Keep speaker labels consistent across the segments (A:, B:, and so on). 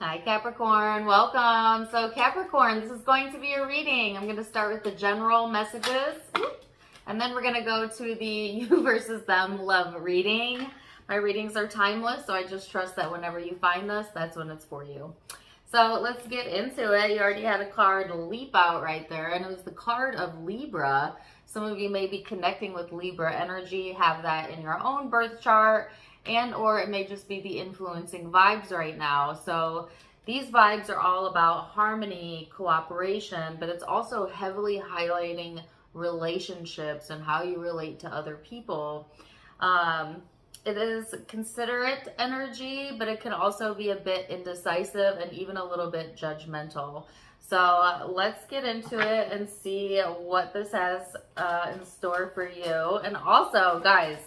A: Hi Capricorn, welcome. So Capricorn, this is going to be a reading. I'm going to start with the general messages and then we're going to go to the you versus them love reading. My readings are timeless, so I just trust that whenever you find this, that's when it's for you. So let's get into it. You already had a card leap out right there, and it was the card of Libra. Some of you may be connecting with Libra energy, have that in your own birth chart, and or it may just be the influencing vibes right now. So these vibes are all about harmony, cooperation, but it's also heavily highlighting relationships and how you relate to other people. It is considerate energy, but it can also be a bit indecisive and even a little bit judgmental. So let's get into it and see what this has in store for you. And also, guys,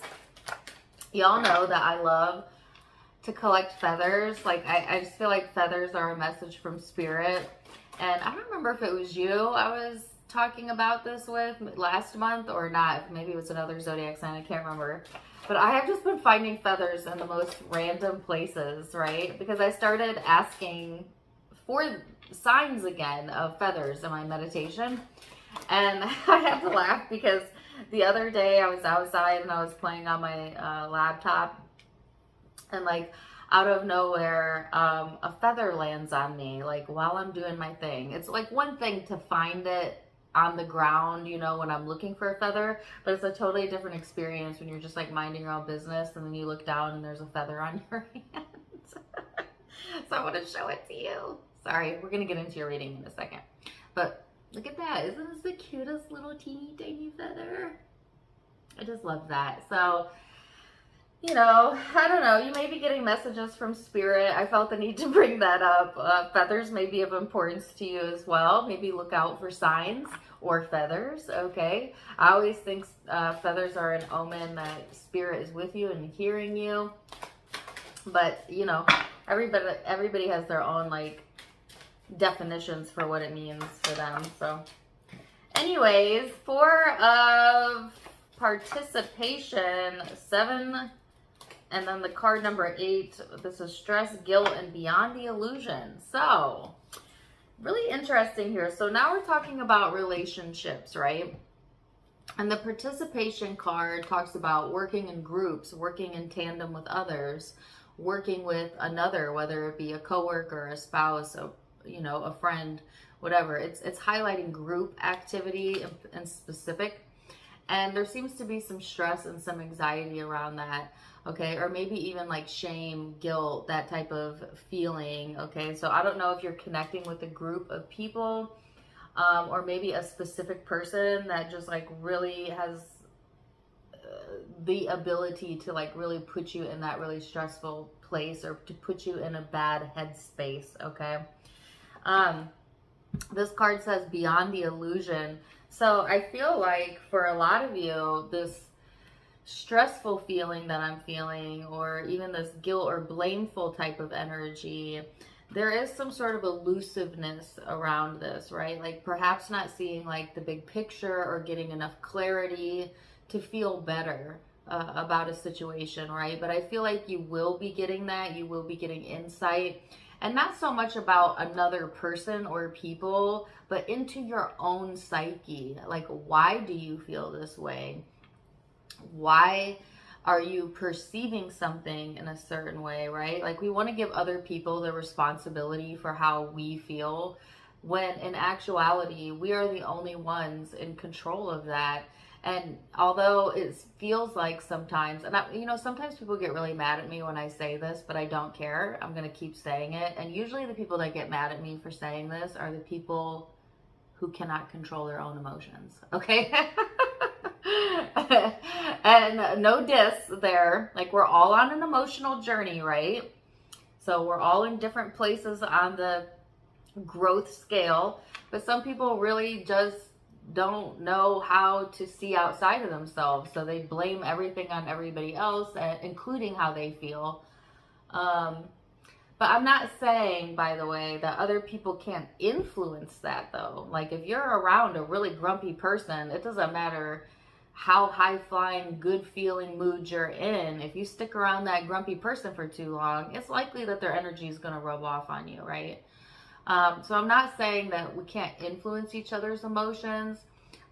A: y'all know that I love to collect feathers. Like, I just feel like feathers are a message from spirit. And I don't remember if it was you I was talking about this with last month or not. Maybe it was another zodiac sign. I can't remember. But I have just been finding feathers in the most random places, right? Because I started asking for signs again of feathers in my meditation. And I had to laugh because the other day I was outside and I was playing on my laptop. And like out of nowhere, a feather lands on me like while I'm doing my thing. It's like one thing to find it on the ground, you know, when I'm looking for a feather, but it's a totally different experience when you're just like minding your own business and then you look down and there's a feather on your hand. So I want to show it to you. Sorry, we're going to get into your reading in a second. But look at that. Isn't this the cutest little teeny tiny feather? I just love that. So, you know, I don't know. You may be getting messages from spirit. I felt the need to bring that up. Feathers may be of importance to you as well. Maybe look out for signs or feathers, okay? I always think feathers are an omen that spirit is with you and hearing you. But, you know, everybody has their own, like, definitions for what it means for them. So, anyways, for participation, 7... and then the card number 8, this is stress, guilt, and beyond the illusion. So, really interesting here. So now we're talking about relationships, right? And the participation card talks about working in groups, working in tandem with others, working with another, whether it be a coworker, a spouse, a friend, whatever. It's highlighting group activity in specific. And there seems to be some stress and some anxiety around that, okay? Or maybe even like shame, guilt, that type of feeling, okay? So I don't know if you're connecting with a group of people or maybe a specific person that just like really has the ability to like really put you in that really stressful place or to put you in a bad headspace, okay? This card says beyond the illusion. So I feel like for a lot of you, this stressful feeling that I'm feeling, or even this guilt or blameful type of energy, there is some sort of elusiveness around this, right? Like perhaps not seeing like the big picture or getting enough clarity to feel better about a situation, right? But I feel like you will be getting that. You will be getting insight. And not so much about another person or people, but into your own psyche. Like, why do you feel this way? Why are you perceiving something in a certain way, right? Like, we want to give other people the responsibility for how we feel, when in actuality, we are the only ones in control of that. And although it feels like sometimes, and sometimes people get really mad at me when I say this, but I don't care. I'm going to keep saying it. And usually the people that get mad at me for saying this are the people who cannot control their own emotions. Okay. And no diss there. Like, we're all on an emotional journey, right? So we're all in different places on the growth scale, but some people really just don't know how to see outside of themselves, so they blame everything on everybody else, including how they feel. But I'm not saying, by the way, that other people can't influence that, though. Like, if you're around a really grumpy person, it doesn't matter how high-flying, good-feeling mood you're in. If you stick around that grumpy person for too long, it's likely that their energy is going to rub off on you, right? So I'm not saying that we can't influence each other's emotions,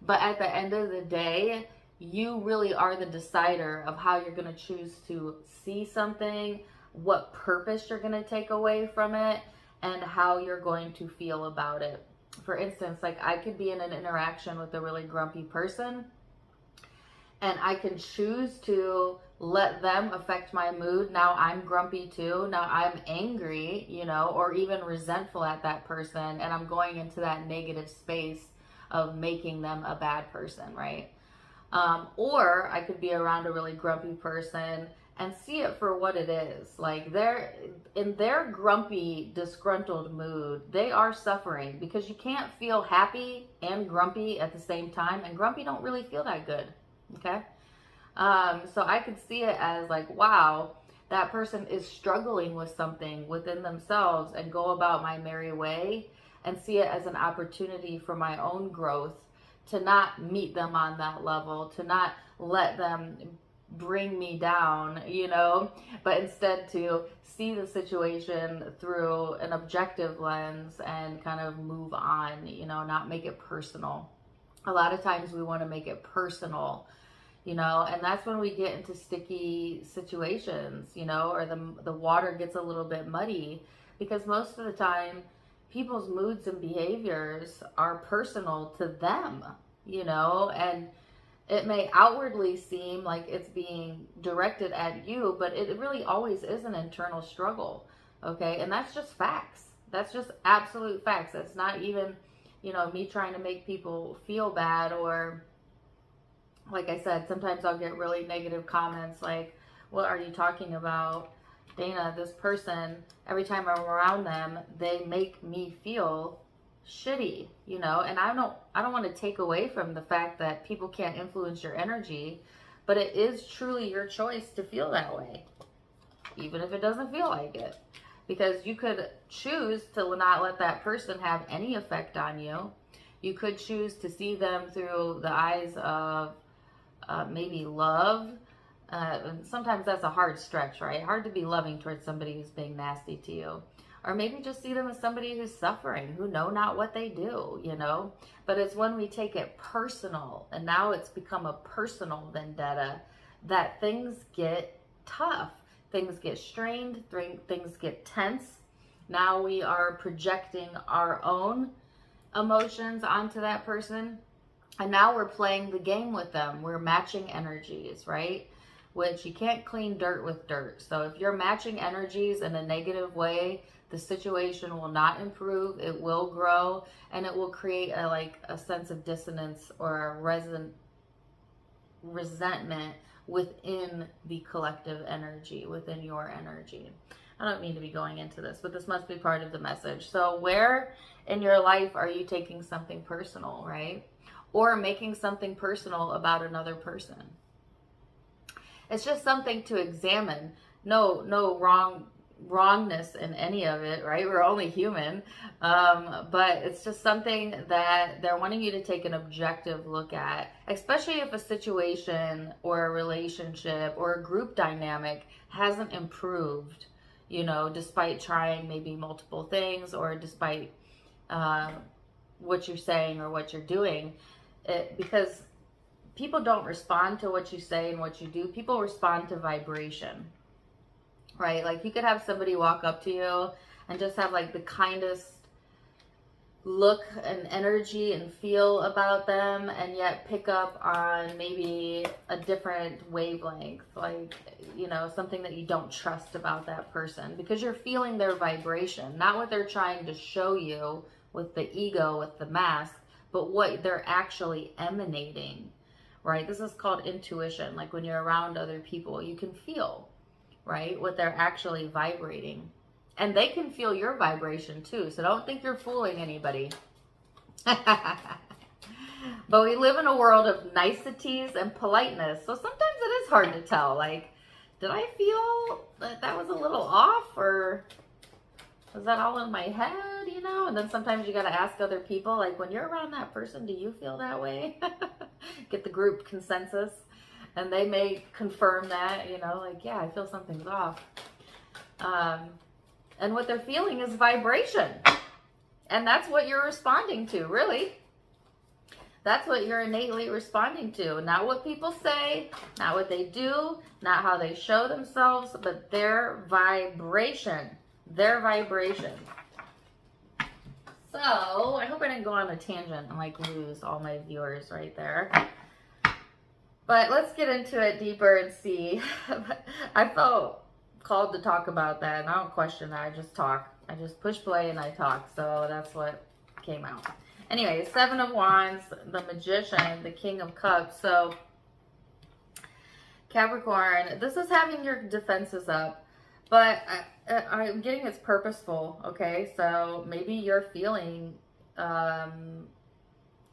A: but at the end of the day, you really are the decider of how you're going to choose to see something, what purpose you're going to take away from it, and how you're going to feel about it. For instance, like I could be in an interaction with a really grumpy person, and I can choose to let them affect my mood. Now I'm grumpy too. Now I'm angry, you know, or even resentful at that person. And I'm going into that negative space of making them a bad person, right? Or I could be around a really grumpy person and see it for what it is. Like they're in their grumpy, disgruntled mood, they are suffering, because you can't feel happy and grumpy at the same time. And grumpy don't really feel that good. Okay. So I could see it as like, wow, that person is struggling with something within themselves, and go about my merry way and see it as an opportunity for my own growth, to not meet them on that level, to not let them bring me down, you know, but instead to see the situation through an objective lens and kind of move on, you know, not make it personal. A lot of times we want to make it personal, you know, and that's when we get into sticky situations, you know, or the water gets a little bit muddy, because most of the time people's moods and behaviors are personal to them, you know, and it may outwardly seem like it's being directed at you, but it really always is an internal struggle, okay? And that's just facts. That's just absolute facts. That's not even, you know, me trying to make people feel bad, or like I said, sometimes I'll get really negative comments like, what are you talking about, Dana? This person, every time I'm around them, they make me feel shitty, you know. And I don't want to take away from the fact that people can't influence your energy, but it is truly your choice to feel that way, even if it doesn't feel like it, because you could choose to not let that person have any effect on you. You could choose to see them through the eyes of maybe love. And sometimes that's a hard stretch, right? Hard to be loving towards somebody who's being nasty to you. Or maybe just see them as somebody who's suffering, who know not what they do, you know? But it's when we take it personal, and now it's become a personal vendetta, that things get tough. Things get strained, things get tense. Now we are projecting our own emotions onto that person. And now we're playing the game with them. We're matching energies, right? Which you can't clean dirt with dirt. So if you're matching energies in a negative way, the situation will not improve. It will grow, and it will create a sense of dissonance or a resentment within the collective energy, within your energy. I don't mean to be going into this, but this must be part of the message. So where in your life are you taking something personal, right? Or making something personal about another person? It's just something to examine. No wrongness in any of it, right? We're only human. But it's just something that they're wanting you to take an objective look at, especially if a situation or a relationship or a group dynamic hasn't improved, you know, despite trying maybe multiple things, or despite what you're saying or what you're doing. Because people don't respond to what you say and what you do. People respond to vibration, right? Like you could have somebody walk up to you and just have like the kindest look and energy and feel about them, and yet pick up on maybe a different wavelength, like, you know, something that you don't trust about that person, because you're feeling their vibration, not what they're trying to show you with the ego, with the mask, but what they're actually emanating, right? This is called intuition. Like when you're around other people, you can feel, right, what they're actually vibrating. And they can feel your vibration too. So don't think you're fooling anybody. But we live in a world of niceties and politeness. So sometimes it is hard to tell. Like, did I feel that was a little off, or was that all in my head, you know? And then sometimes you got to ask other people, like, when you're around that person, do you feel that way? get the group consensus, and they may confirm that, you know, like, yeah, I feel something's off. And what they're feeling is vibration. And that's what you're responding to, really. That's what you're innately responding to. Not what people say, not what they do, not how they show themselves, but their vibration. Their vibration. So, I hope I didn't go on a tangent and like lose all my viewers right there. But let's get into it deeper and see. I felt called to talk about that, and I don't question that. I just talk. I just push play and I talk. So that's what came out. Anyway, Seven of Wands, the Magician, the King of Cups. So, Capricorn, this is having your defenses up, but I'm getting it's purposeful, okay? So maybe you're feeling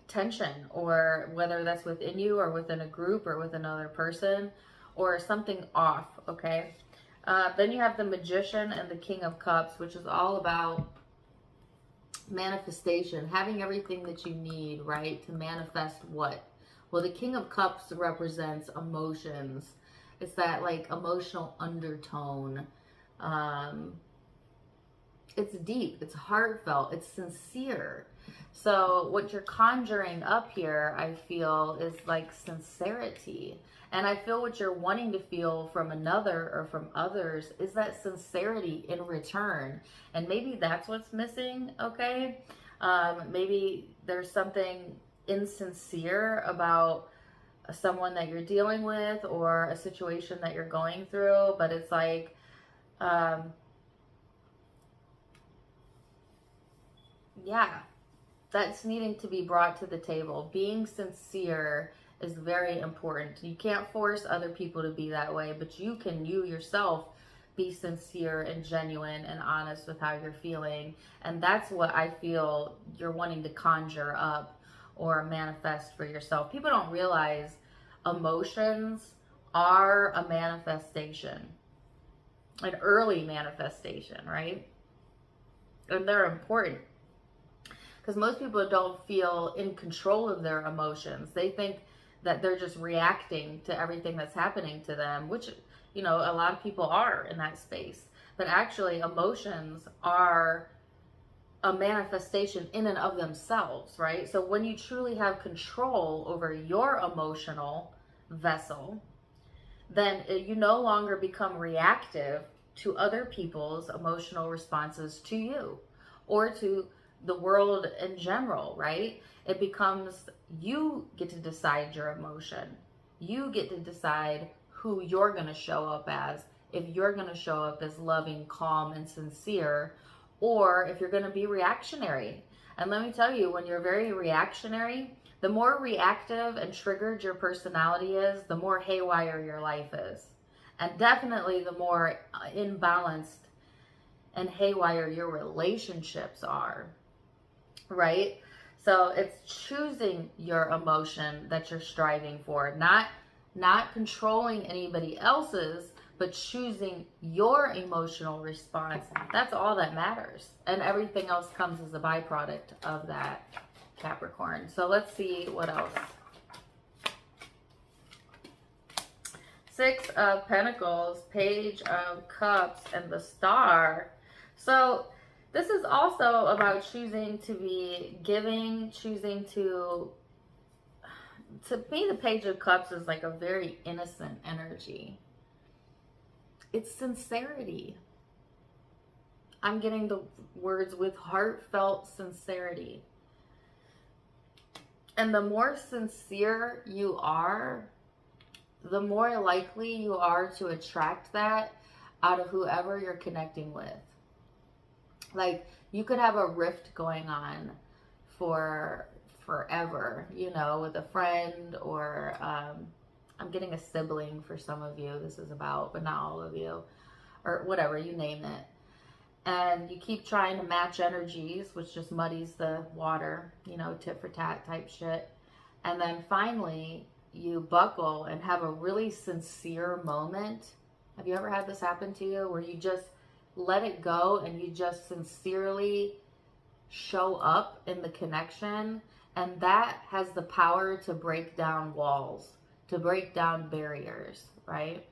A: tension, or whether that's within you or within a group or with another person, or something off, okay? Then you have the Magician and the King of Cups, which is all about manifestation, having everything that you need, right, to manifest what? Well, the King of Cups represents emotions. It's that like emotional undertone. It's deep, it's heartfelt, it's sincere. So what you're conjuring up here, I feel, is like sincerity. And I feel what you're wanting to feel from another or from others is that sincerity in return. And maybe that's what's missing, okay? Maybe there's something insincere about someone that you're dealing with or a situation that you're going through, but it's like, yeah, that's needing to be brought to the table. Being sincere is very important. You can't force other people to be that way, but you can, you yourself, be sincere and genuine and honest with how you're feeling. And that's what I feel you're wanting to conjure up or manifest for yourself. People don't realize emotions are a manifestation, an early manifestation, right? And they're important because most people don't feel in control of their emotions. They think that they're just reacting to everything that's happening to them, which, you know, a lot of people are in that space. But actually, emotions are a manifestation in and of themselves, right? So when you truly have control over your emotional vessel, then you no longer become reactive to other people's emotional responses to you or to the world in general, right? It becomes, you get to decide your emotion. You get to decide who you're going to show up as, if you're going to show up as loving, calm, and sincere, or if you're going to be reactionary. And let me tell you, when you're very reactionary, the more reactive and triggered your personality is, the more haywire your life is. And definitely the more imbalanced and haywire your relationships are, right? So it's choosing your emotion that you're striving for, not controlling anybody else's, but choosing your emotional response. That's all that matters. And everything else comes as a byproduct of that, Capricorn. So let's see what else. Six of Pentacles, Page of Cups, and the Star. So this is also about choosing to be giving, choosing to me, the Page of Cups is like a very innocent energy. It's sincerity. I'm getting the words with heartfelt sincerity. And the more sincere you are, the more likely you are to attract that out of whoever you're connecting with. Like, you could have a rift going on for forever, you know, with a friend, or I'm getting a sibling for some of you this is about, but not all of you, or whatever, you name it. And you keep trying to match energies, which just muddies the water, you know, tit for tat type shit. And then finally you buckle and have a really sincere moment. Have you ever had this happen to you, where you just let it go and you just sincerely show up in the connection, And that has the power to break down walls, to break down barriers, right?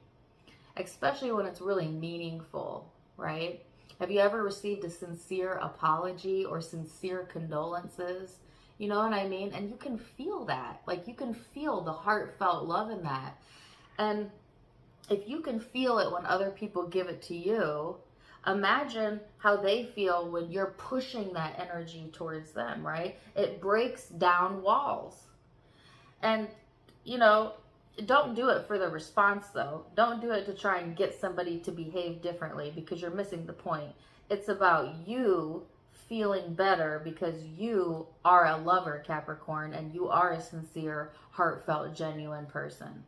A: Especially when it's really meaningful, right? Have you ever received a sincere apology or sincere condolences? You know what I mean? And you can feel that. Like, you can feel the heartfelt love in that. And if you can feel it when other people give it to you, imagine how they feel when you're pushing that energy towards them, right? It breaks down walls. And, you know, don't do it for the response, though. Don't do it to try and get somebody to behave differently, because you're missing the point. It's about you feeling better because you are a lover, Capricorn, and you are a sincere, heartfelt, genuine person.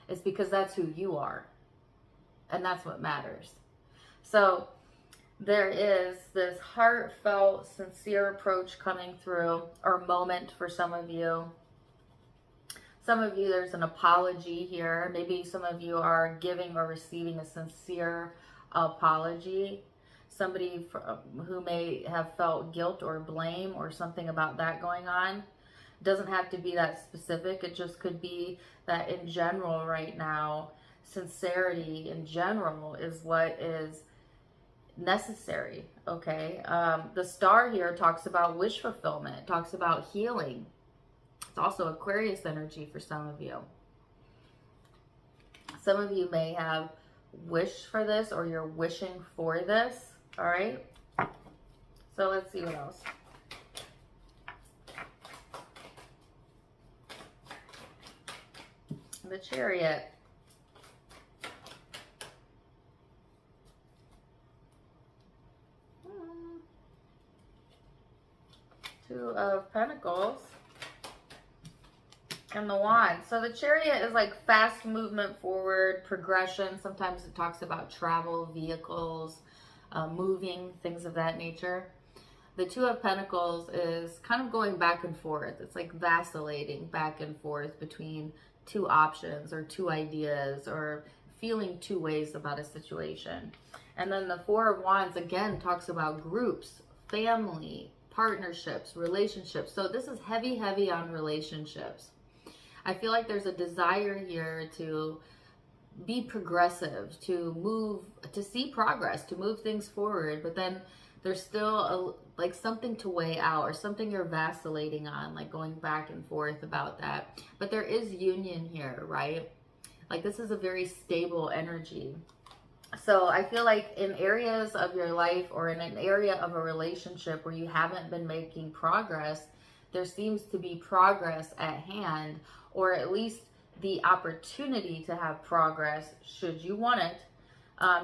A: It's because that's who you are. And that's what matters. So there is this heartfelt, sincere approach coming through, or moment for some of you. Some of you, there's an apology here. Maybe some of you are giving or receiving a sincere apology. Somebody who may have felt guilt or blame or something about that going on. It doesn't have to be that specific. It just could be that in general right now, sincerity in general is what is necessary, okay? The star here talks about wish fulfillment, talks about healing. It's also Aquarius energy for some of you. Some of you may have wished for this, or you're wishing for this, all right? So let's see what else. The Chariot. Two of Pentacles. And the Wand. So the Chariot is like fast movement forward, progression. Sometimes it talks about travel, vehicles, moving, things of that nature. The Two of Pentacles is kind of going back and forth. It's like vacillating back and forth between two options or two ideas, or feeling two ways about a situation. And then the Four of Wands again talks about groups, family, partnerships, relationships. So this is heavy, heavy on relationships. I feel like there's a desire here to be progressive, to move, to see progress, to move things forward, but then there's still like something to weigh out, or something you're vacillating on, like going back and forth about that. But there is union here, right? Like this is a very stable energy. So I feel like in areas of your life, or in an area of a relationship where you haven't been making progress, there seems to be progress at hand, or at least the opportunity to have progress should you want it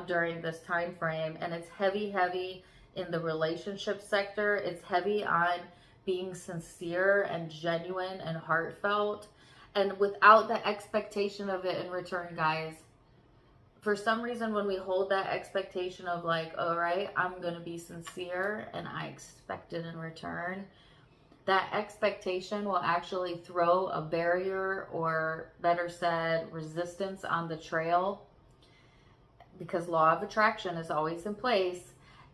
A: during this time frame. And it's heavy, heavy in the relationship sector. It's heavy on being sincere and genuine and heartfelt, and without the expectation of it in return, guys. For some reason, when we hold that expectation of like, all right, I'm going to be sincere and I expect it in return, that expectation will actually throw a barrier, or better said, resistance on the trail, because law of attraction is always in place,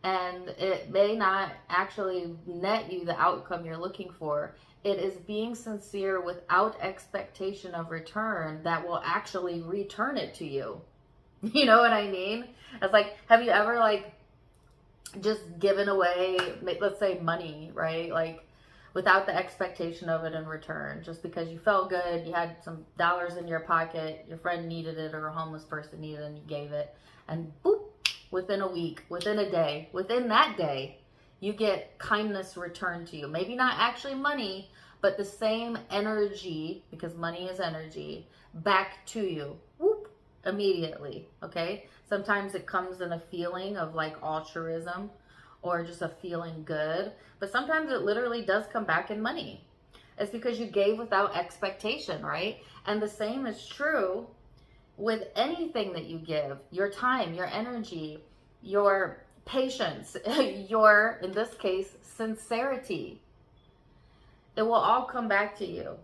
A: and it may not actually net you the outcome you're looking for. It is being sincere without expectation of return that will actually return it to you. You know what I mean? It's like, have you ever like just given away, let's say money, right? Like without the expectation of it in return, just because you felt good, you had some dollars in your pocket, your friend needed it, or a homeless person needed it, and you gave it, and boop, within a week, within a day, within that day, you get kindness returned to you. Maybe not actually money, but the same energy, because money is energy, back to you. Whoop, immediately, okay? Sometimes it comes in a feeling of like altruism, or just a feeling good, but sometimes it literally does come back in money. It's because you gave without expectation, right? And the same is true with anything that you give. Your time, your energy, your patience, your, in this case, sincerity. It will all come back to you.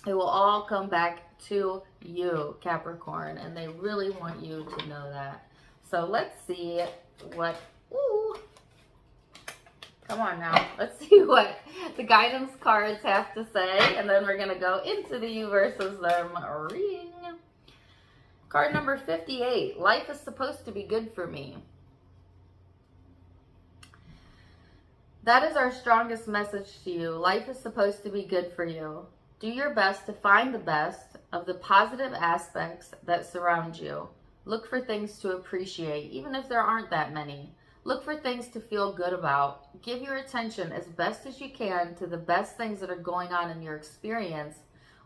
A: It will all come back to you, Capricorn, and they really want you to know that. So let's see what, ooh, Come on now. Let's see what the guidance cards have to say. And then we're going to go into the you versus them reading. Card number 58. Life is supposed to be good for me. That is our strongest message to you. Life is supposed to be good for you. Do your best to find the best of the positive aspects that surround you. Look for things to appreciate, even if there aren't that many. Look for things to feel good about. Give your attention as best as you can to the best things that are going on in your experience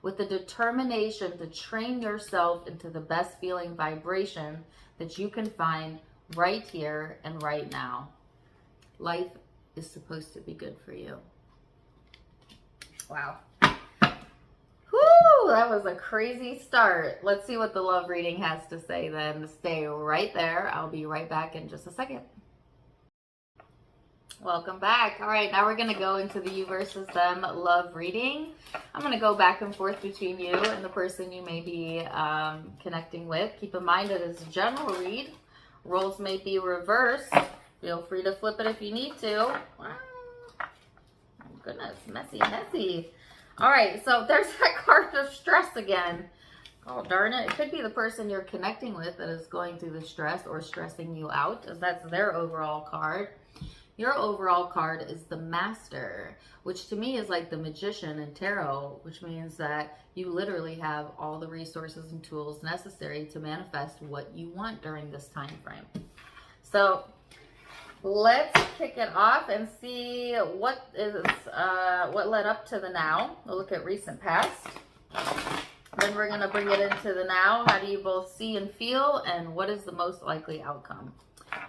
A: with the determination to train yourself into the best feeling vibration that you can find right here and right now. Life is supposed to be good for you. Wow. Whoo, that was a crazy start. Let's see what the love reading has to say then. Stay right there. I'll be right back in just a second. Welcome back. All right, now we're going to go into the you versus them love reading. I'm going to go back and forth between you and the person you may be connecting with. Keep in mind it is a general read. Roles may be reversed. Feel free to flip it if you need to. Wow. Oh, goodness, messy, messy. All right, so there's that card of stress again. Oh, darn it. It could be the person you're connecting with that is going through the stress or stressing you out, as that's their overall card. Your overall card is the Master, which to me is like the Magician in tarot, which means that you literally have all the resources and tools necessary to manifest what you want during this time frame. So let's kick it off and see what led up to the now. We'll look at recent past. Then we're going to bring it into the now. How do you both see and feel, and what is the most likely outcome?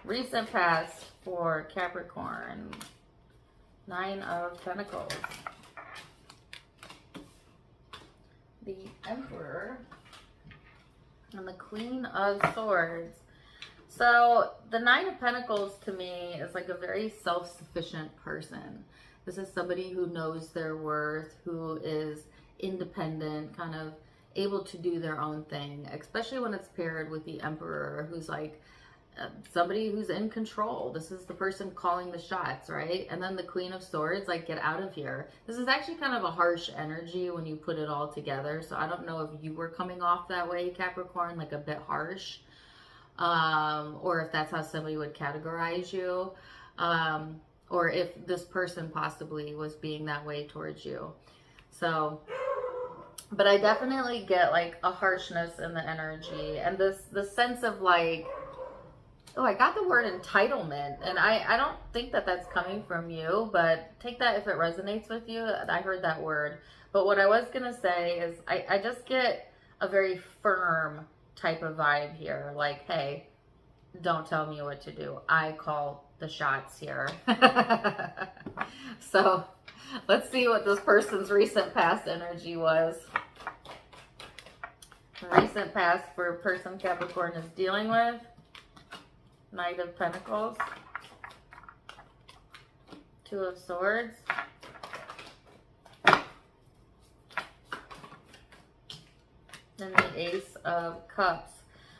A: Recent past for Capricorn. 9 of Pentacles. The Emperor. And the Queen of Swords. So the 9 of Pentacles to me is like a very self-sufficient person. This is somebody who knows their worth, who is independent, kind of able to do their own thing, especially when it's paired with the Emperor, who's like somebody who's in control. This is the person calling the shots, right? And then the Queen of Swords, like, get out of here. This is actually kind of a harsh energy when you put it all together. So I don't know if you were coming off that way, Capricorn, like a bit harsh. Or if that's how somebody would categorize you, or if this person possibly was being that way towards you. So, but I definitely get like a harshness in the energy, and the sense of like, oh, I got the word entitlement, and I don't think that that's coming from you, but take that if it resonates with you. I heard that word. But what I was gonna say is I just get a very firm type of vibe here, like, hey, don't tell me what to do, I call the shots here. So let's see what this person's recent past energy was. Recent past for a person Capricorn is dealing with. Knight of Pentacles, 2 of Swords, and the Ace of Cups.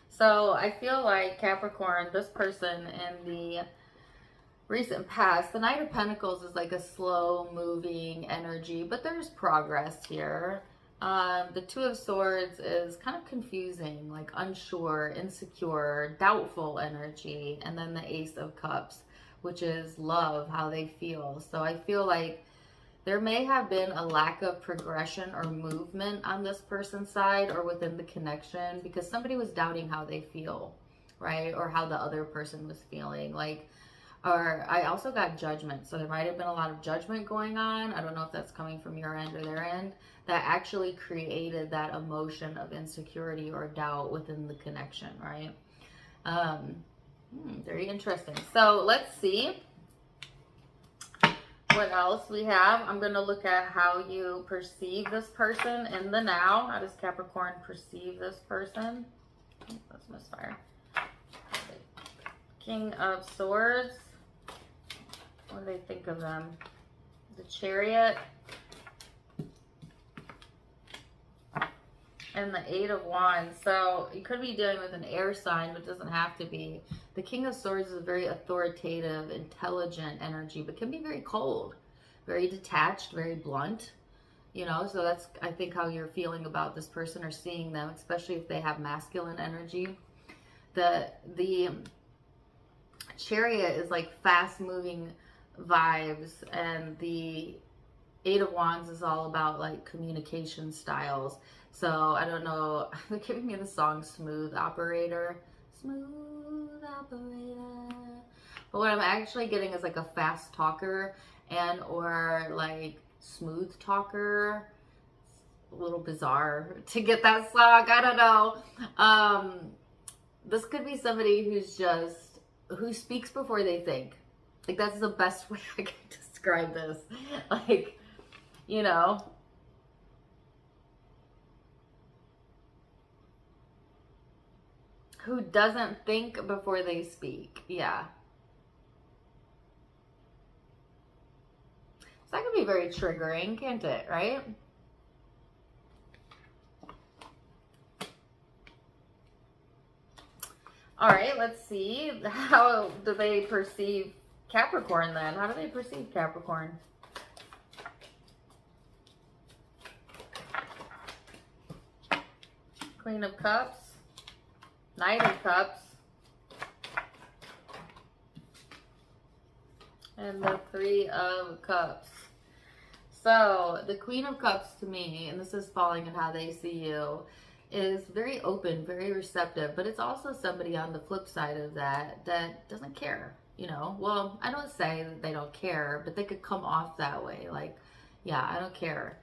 A: So I feel like Capricorn, this person in the recent past, the Knight of Pentacles is like a slow moving energy, but there's progress here. The 2 of Swords is kind of confusing, like unsure, insecure, doubtful energy. And then the Ace of Cups, which is love, how they feel. So I feel like there may have been a lack of progression or movement on this person's side or within the connection, because somebody was doubting how they feel, right? Or how the other person was feeling. Like, or I also got judgment. So there might have been a lot of judgment going on. I don't know if that's coming from your end or their end, that actually created that emotion of insecurity or doubt within the connection, right? Very interesting. So let's see what else we have. I'm going to look at how you perceive this person in the now. How does Capricorn perceive this person? That's misfire. King of Swords. What do they think of them? The Chariot. And the 8 of Wands. So you could be dealing with an air sign, but it doesn't have to be. The King of Swords is a very authoritative, intelligent energy, but can be very cold, very detached, very blunt. You know, so that's, I think, how you're feeling about this person or seeing them, especially if they have masculine energy. The Chariot is like fast moving vibes, and the Eight of Wands is all about like communication styles. So I don't know, they're giving me the song Smooth Operator. Smooth Operator. But what I'm actually getting is like a fast talker and or like smooth talker. It's a little bizarre to get that song. I don't know. This could be somebody who speaks before they think. Like, that's the best way I can describe this. Like, you know, who doesn't think before they speak. Yeah. So that could be very triggering, can't it? Right? All right, let's see. How do they perceive Capricorn then? How do they perceive Capricorn? Queen of Cups, Knight of Cups, and the Three of Cups. So the Queen of Cups to me, and this is falling in how they see you, is very open, very receptive, but it's also somebody on the flip side of that that doesn't care, you know. Well, I don't say that they don't care, but they could come off that way, like, yeah, I don't care.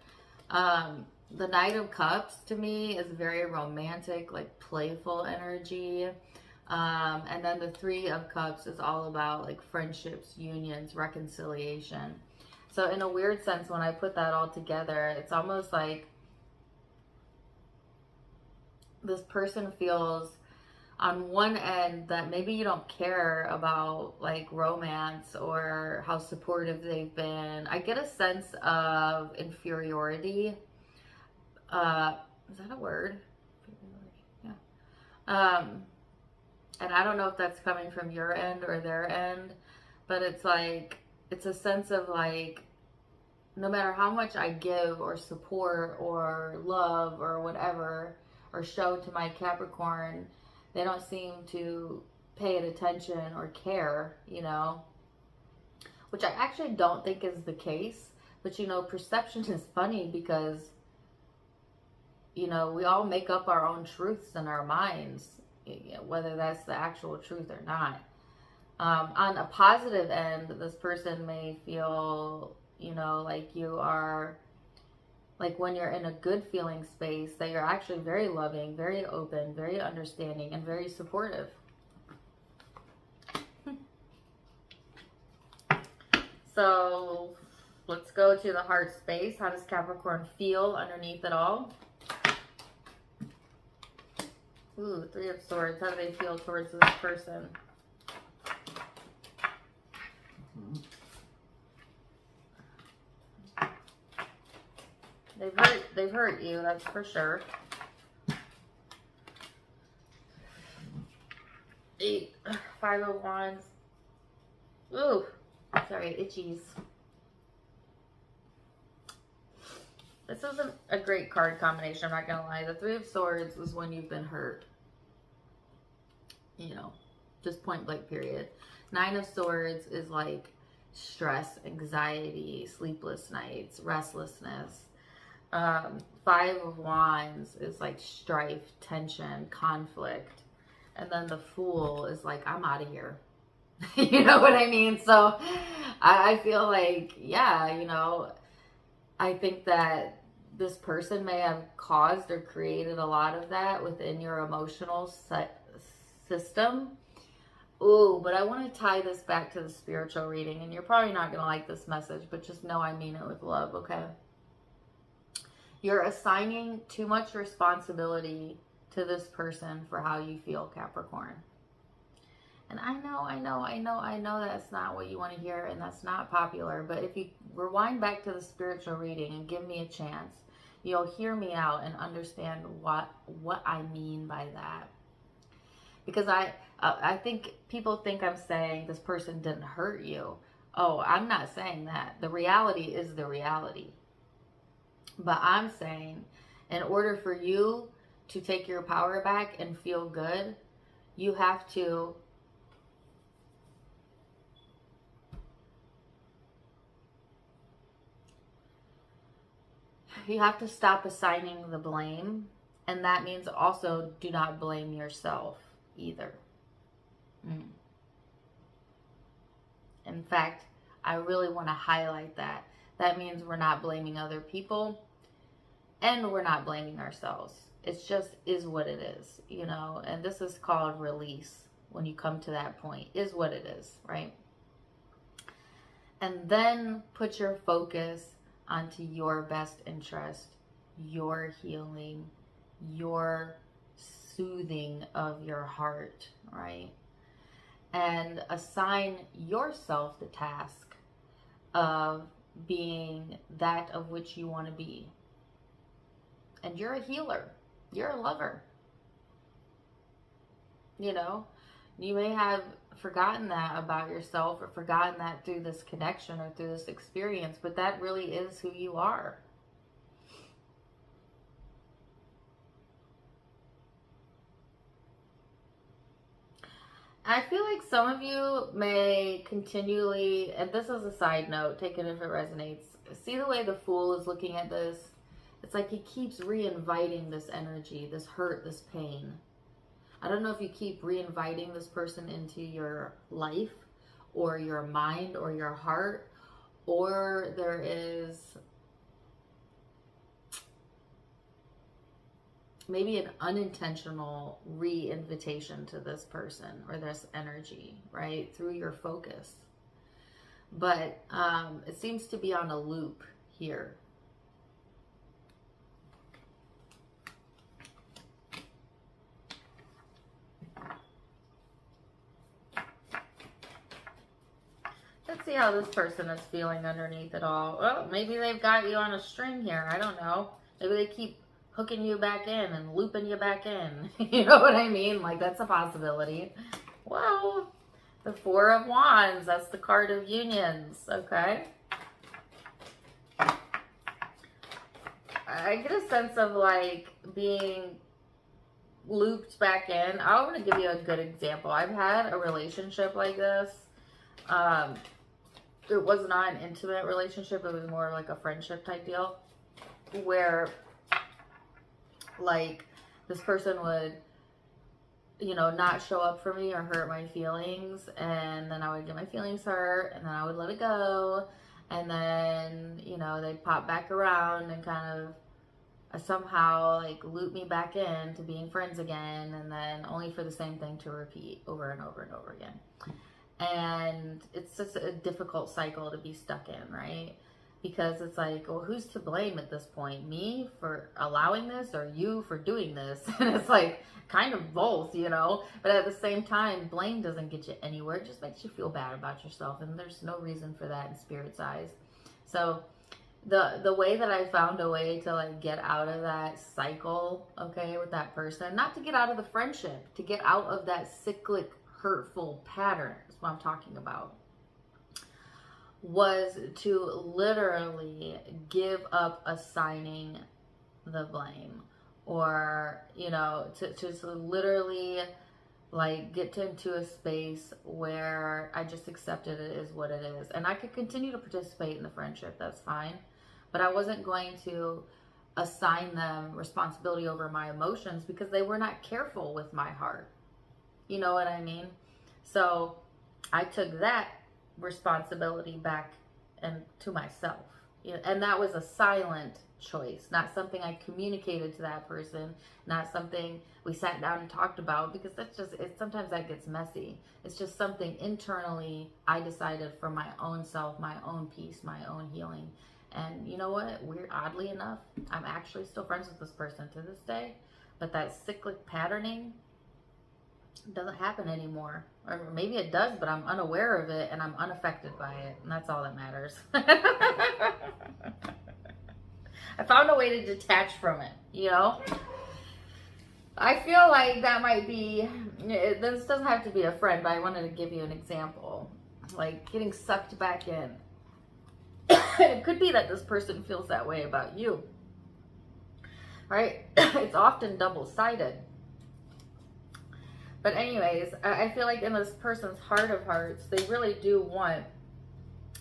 A: The Knight of Cups to me is very romantic, like playful energy. And then the Three of Cups is all about like friendships, unions, reconciliation. So in a weird sense, when I put that all together, it's almost like this person feels on one end that maybe you don't care about like romance or how supportive they've been. I get a sense of inferiority. Is that a word? Yeah. And I don't know if that's coming from your end or their end, but it's like, it's a sense of like, no matter how much I give or support or love or whatever, or show to my Capricorn, they don't seem to pay it attention or care, you know, which I actually don't think is the case. But, you know, perception is funny because, you know, we all make up our own truths in our minds, whether that's the actual truth or not. On a positive end, this person may feel, you know, like you are, like when you're in a good feeling space, that you're actually very loving, very open, very understanding, and very supportive. So let's go to the heart space. How does Capricorn feel underneath it all? Ooh, Three of Swords. How do they feel towards this person? They've hurt you, that's for sure. Five of Wands. Ooh, sorry, itchies. This isn't a great card combination, I'm not gonna lie. The Three of Swords was when you've been hurt. You know, just point blank period. Nine of Swords is like stress, anxiety, sleepless nights, restlessness. Five of Wands is like strife, tension, conflict. And then the Fool is like, I'm out of here. You know what I mean? So I feel like, yeah, you know, I think that this person may have caused or created a lot of that within your emotional system. Ooh, but I want to tie this back to the spiritual reading, and you're probably not going to like this message, but just know I mean it with love, okay? You're assigning too much responsibility to this person for how you feel, Capricorn. And I know that's not what you want to hear, and that's not popular, but if you rewind back to the spiritual reading and give me a chance, you'll hear me out and understand what I mean by that. Because I think people think I'm saying this person didn't hurt you. Oh, I'm not saying that. The reality is the reality. But I'm saying, in order for you to take your power back and feel good, you have to stop assigning the blame. And that means also do not blame yourself either. In fact, I really want to highlight that. That means we're not blaming other people and we're not blaming ourselves. It just is what it is, you know, and this is called release. When you come to that point, is what it is, right? And then put your focus onto your best interest, your healing, your soothing of your heart, right? And assign yourself the task of being that of which you want to be. And you're a healer. You're a lover. You know, you may have forgotten that about yourself or forgotten that through this connection or through this experience, but that really is who you are. I feel like some of you may continually, and this is a side note, take it if it resonates. See the way the Fool is looking at this? It's like he keeps re-inviting this energy, this hurt, this pain. I don't know if you keep re-inviting this person into your life or your mind or your heart, or there is maybe an unintentional re-invitation to this person or this energy, right? Through your focus. But it seems to be on a loop here. Let's see how this person is feeling underneath it all. Oh, maybe they've got you on a string here. I don't know. Maybe they keep hooking you back in and looping you back in. You know what I mean? Like, that's a possibility. Well, the Four of Wands, that's the card of unions, okay? I get a sense of, like, being looped back in. I want to give you a good example. I've had a relationship like this. It was not an intimate relationship. It was more like a friendship type deal where, like, this person would, you know, not show up for me or hurt my feelings, and then I would get my feelings hurt, and then I would let it go, and then, you know, they'd pop back around and kind of somehow, like, loop me back in to being friends again, and then only for the same thing to repeat over and over and over again. And it's just a difficult cycle to be stuck in, right? Because it's like, well, who's to blame at this point? Me for allowing this or you for doing this? And it's like kind of both, you know? But at the same time, blame doesn't get you anywhere. It just makes you feel bad about yourself. And there's no reason for that in Spirit's eyes. So the way that I found a way to, like, get out of that cycle, okay, with that person, not to get out of the friendship, to get out of that cyclic, hurtful pattern, is what I'm talking about, was to literally give up assigning the blame, or, you know, to literally, like, get into a space where I just accepted it is what it is. And I could continue to participate in the friendship, that's fine, but I wasn't going to assign them responsibility over my emotions because they were not careful with my heart. You know what I mean? So I took that responsibility back and to myself. And that was a silent choice, not something I communicated to that person, not something we sat down and talked about, because that's just, sometimes that gets messy. It's just something internally I decided for my own self, my own peace, my own healing. And you know what? Weird, oddly enough, I'm actually still friends with this person to this day, but that cyclic patterning doesn't happen anymore. Or maybe it does, but I'm unaware of it and I'm unaffected by it, and that's all that matters. I found a way to detach from it, you know? I feel like that might be this doesn't have to be a friend, but I wanted to give you an example. Like getting sucked back in. It could be that this person feels that way about you, right? It's often double-sided. But anyways, I feel like in this person's heart of hearts, they really do want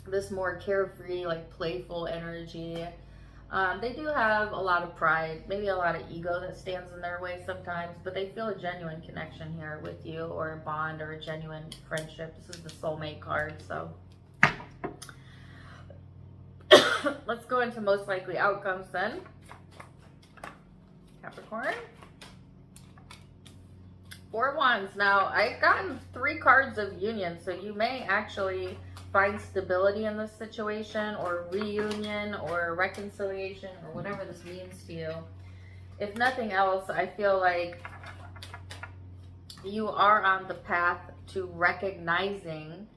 A: this more carefree, like playful energy. They do have a lot of pride, maybe a lot of ego that stands in their way sometimes, but they feel a genuine connection here with you, or a bond, or a genuine friendship. This is the soulmate card, so let's go into most likely outcomes then. Capricorn. 4 of Wands. Now, I've gotten 3 cards of union, so you may actually find stability in this situation, or reunion, or reconciliation, or whatever this means to you. If nothing else, I feel like you are on the path to recognizing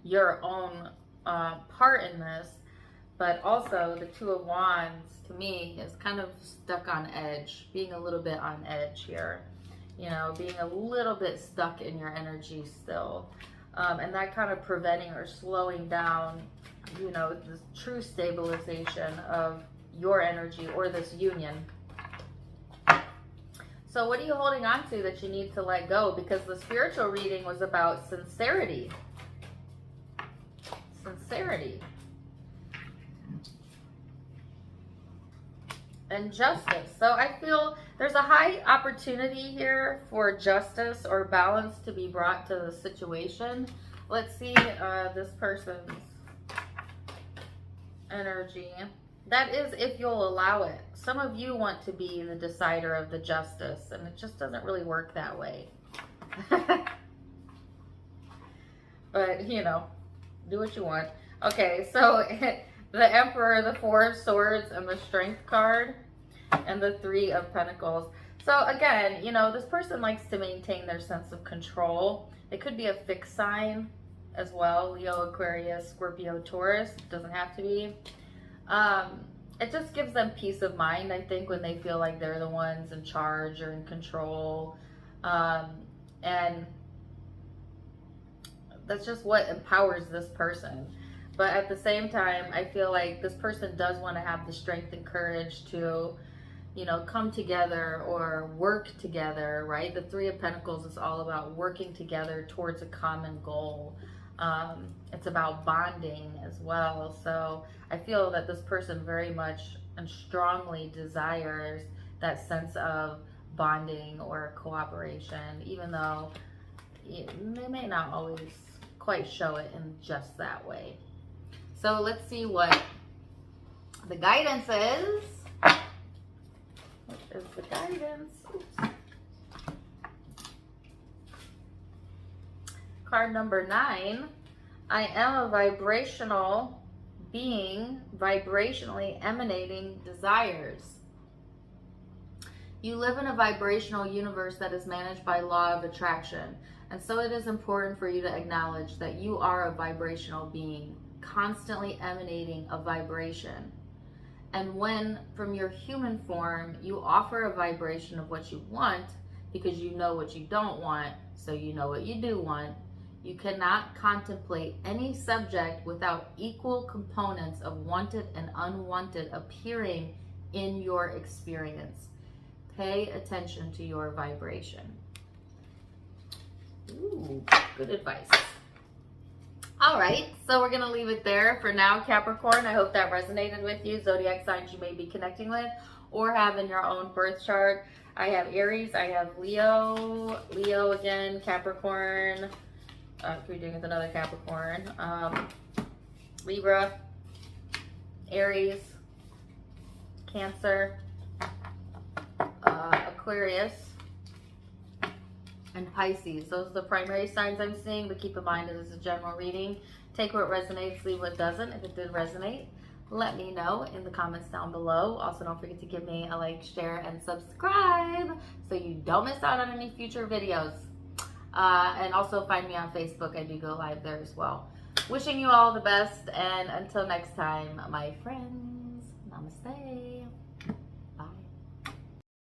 A: your own part in this, but also the 2 of Wands, to me, is kind of stuck on edge, being a little bit on edge here. You know, being a little bit stuck in your energy still. And that kind of preventing or slowing down, you know, the true stabilization of your energy or this union. So what are you holding on to that you need to let go? Because the spiritual reading was about sincerity. Sincerity. And justice. So I feel there's a high opportunity here for justice or balance to be brought to the situation. Let's see this person's energy. That is if you'll allow it. Some of you want to be the decider of the justice, and it just doesn't really work that way. But, you know, do what you want. Okay, so the Emperor, the 4 of Swords, and the Strength card, and the 3 of Pentacles. So again, you know, this person likes to maintain their sense of control. It could be a fixed sign as well. Leo, Aquarius, Scorpio, Taurus. It doesn't have to be. It just gives them peace of mind, I think, when they feel like they're the ones in charge or in control. And that's just what empowers this person. But at the same time, I feel like this person does want to have the strength and courage to, you know, come together or work together, right? The 3 of Pentacles is all about working together towards a common goal. It's about bonding as well. So I feel that this person very much and strongly desires that sense of bonding or cooperation, even though they may not always quite show it in just that way. So let's see what the guidance is. What is the guidance? Oops. Card number 9. I am a vibrational being, vibrationally emanating desires. You live in a vibrational universe that is managed by law of attraction. And so it is important for you to acknowledge that you are a vibrational being, constantly emanating a vibration. And when from your human form you offer a vibration of what you want, because you know what you don't want, so you know what you do want, you cannot contemplate any subject without equal components of wanted and unwanted appearing in your experience. Pay attention to your vibration. Ooh, good advice. All right, so we're going to leave it there for now, Capricorn. I hope that resonated with you. Zodiac signs you may be connecting with or have in your own birth chart. I have Aries, I have Leo, Leo again, Capricorn. We're doing with another Capricorn. Libra, Aries, Cancer, Aquarius, and Pisces. Those are the primary signs I'm seeing, but keep in mind it is a general reading. Take what resonates, leave what doesn't. If it did resonate, let me know in the comments down below. Also, don't forget to give me a like, share, and subscribe so you don't miss out on any future videos. And also find me on Facebook. I do go live there as well. Wishing you all the best, and until next time, my friends, namaste.